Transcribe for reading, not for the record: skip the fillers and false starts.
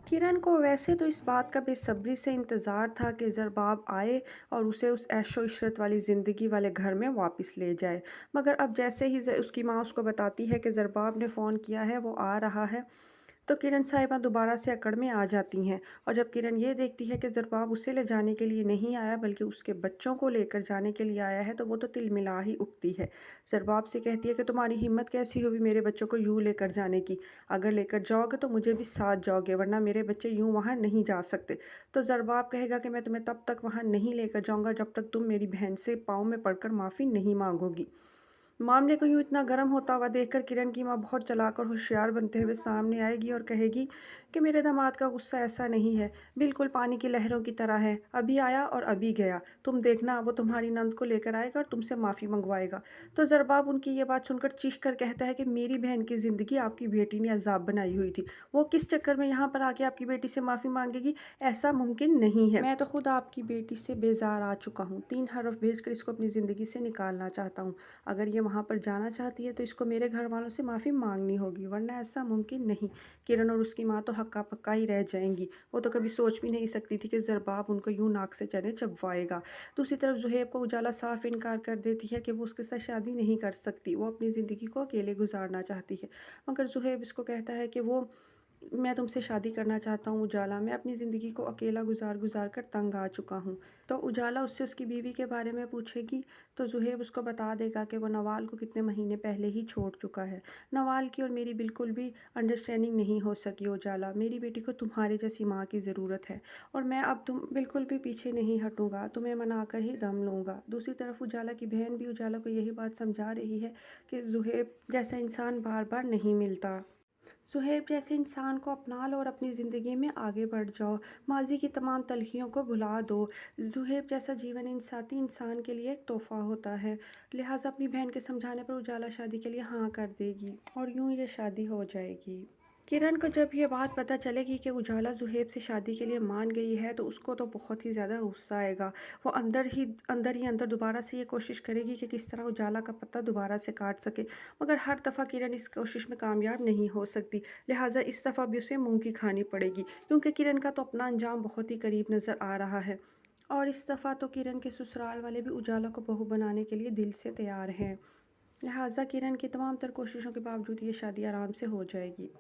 किरण को वैसे तो इस बात का बेसब्री से इंतज़ार था कि ज़रबाब आए और उसे उस ऐशो इशरत वाली ज़िंदगी वाले घर में वापस ले जाए। मगर अब जैसे ही उसकी माँ उसको बताती है कि ज़रबाब ने फ़ोन किया है, वो आ रहा है, तो किरण साहिबा दोबारा से अकड़ में आ जाती हैं। और जब किरण ये देखती है कि ज़रबाब उसे ले जाने के लिए नहीं आया बल्कि उसके बच्चों को लेकर जाने के लिए आया है, तो वो तो तिलमिला ही उठती है। ज़रबाब से कहती है कि तुम्हारी हिम्मत कैसी हुई मेरे बच्चों को यूँ लेकर जाने की? अगर लेकर जाओगे तो मुझे भी साथ जाओगे, वरना मेरे बच्चे यूँ वहाँ नहीं जा सकते। तो ज़रबाब कहेगा कि मैं तुम्हें तब तक वहाँ नहीं लेकर जाऊँगा जब तक तुम मेरी बहन से पाँव में पड़कर माफ़ी नहीं मांगोगी। मामले को यूँ इतना गर्म होता हुआ देखकर किरण की माँ बहुत चालाक और होशियार बनते हुए सामने आएगी और कहेगी कि मेरे दामाद का गुस्सा ऐसा नहीं है, बिल्कुल पानी की लहरों की तरह है, अभी आया और अभी गया। तुम देखना, वो तुम्हारी नंद को लेकर आएगा और तुमसे माफ़ी मंगवाएगा। तो ज़रबाब उनकी ये बात सुनकर चीख कर कहता है कि मेरी बहन की ज़िंदगी आपकी बेटी ने अजाब बनाई हुई थी, वो किस चक्कर में यहाँ पर आके आपकी बेटी से माफ़ी मांगेगी? ऐसा मुमकिन नहीं है। मैं तो खुद आपकी बेटी से बेजार आ चुका हूँ, 3 हरफ भेजकर इसको अपनी ज़िंदगी से निकालना चाहता हूँ। अगर ये वहाँ पर जाना चाहती है तो इसको मेरे घर वालों से माफ़ी मांगनी होगी, वरना ऐसा मुमकिन नहीं। किरण और उसकी माँ तो हक्का पक्का ही रह जाएंगी। वो तो कभी सोच भी नहीं सकती थी कि ज़रबाब उनको यूं नाक से चने चबवाएगा। दूसरी तरफ जुहेब को उजाला साफ इनकार कर देती है कि वो उसके साथ शादी नहीं कर सकती, वो अपनी ज़िंदगी को अकेले गुजारना चाहती है। मगर जुहेब इसको कहता है कि वो मैं तुमसे शादी करना चाहता हूँ उजाला, मैं अपनी ज़िंदगी को अकेला गुजार गुजार कर तंग आ चुका हूँ। तो उजाला उससे उसकी बीवी के बारे में पूछेगी, तो ज़ुहेब उसको बता देगा कि वो नवाल को कितने महीने पहले ही छोड़ चुका है। नवाल की और मेरी बिल्कुल भी अंडरस्टैंडिंग नहीं हो सकी उजाला, मेरी बेटी को तुम्हारे जैसी माँ की ज़रूरत है और मैं अब तुम बिल्कुल भी पीछे नहीं हटूँगा, तुम्हें मना कर ही दम लूँगा। दूसरी तरफ उजाला की बहन भी उजाला को यही बात समझा रही है कि ज़ुहेब जैसा इंसान बार बार नहीं मिलता। सुहेब जैसे इंसान को अपना लो और अपनी ज़िंदगी में आगे बढ़ जाओ, माजी की तमाम तलखियों को भुला दो। सुहेब जैसा जीवन इंसाती इंसान के लिए एक तोहफ़ा होता है। लिहाजा अपनी बहन के समझाने पर उजाला शादी के लिए हाँ कर देगी और यूं ये शादी हो जाएगी। किरण को जब ये बात पता चलेगी कि उजाला जुहेब से शादी के लिए मान गई है, तो उसको तो बहुत ही ज़्यादा गुस्सा आएगा। वो अंदर दोबारा से ये कोशिश करेगी कि किस तरह उजाला का पत्ता दोबारा से काट सके, मगर हर दफ़ा किरण इस कोशिश में कामयाब नहीं हो सकती। लिहाजा इस दफ़ा भी उसे मुंह की खानी पड़ेगी, क्योंकि किरण का तो अपना अंजाम बहुत ही करीब नज़र आ रहा है। और इस दफ़ा तो किरण के ससुराल वाले भी उजाला को बहू बनाने के लिए दिल से तैयार हैं। लिहाजा किरण की तमाम तर कोशिशों के बावजूद ये शादी आराम से हो जाएगी।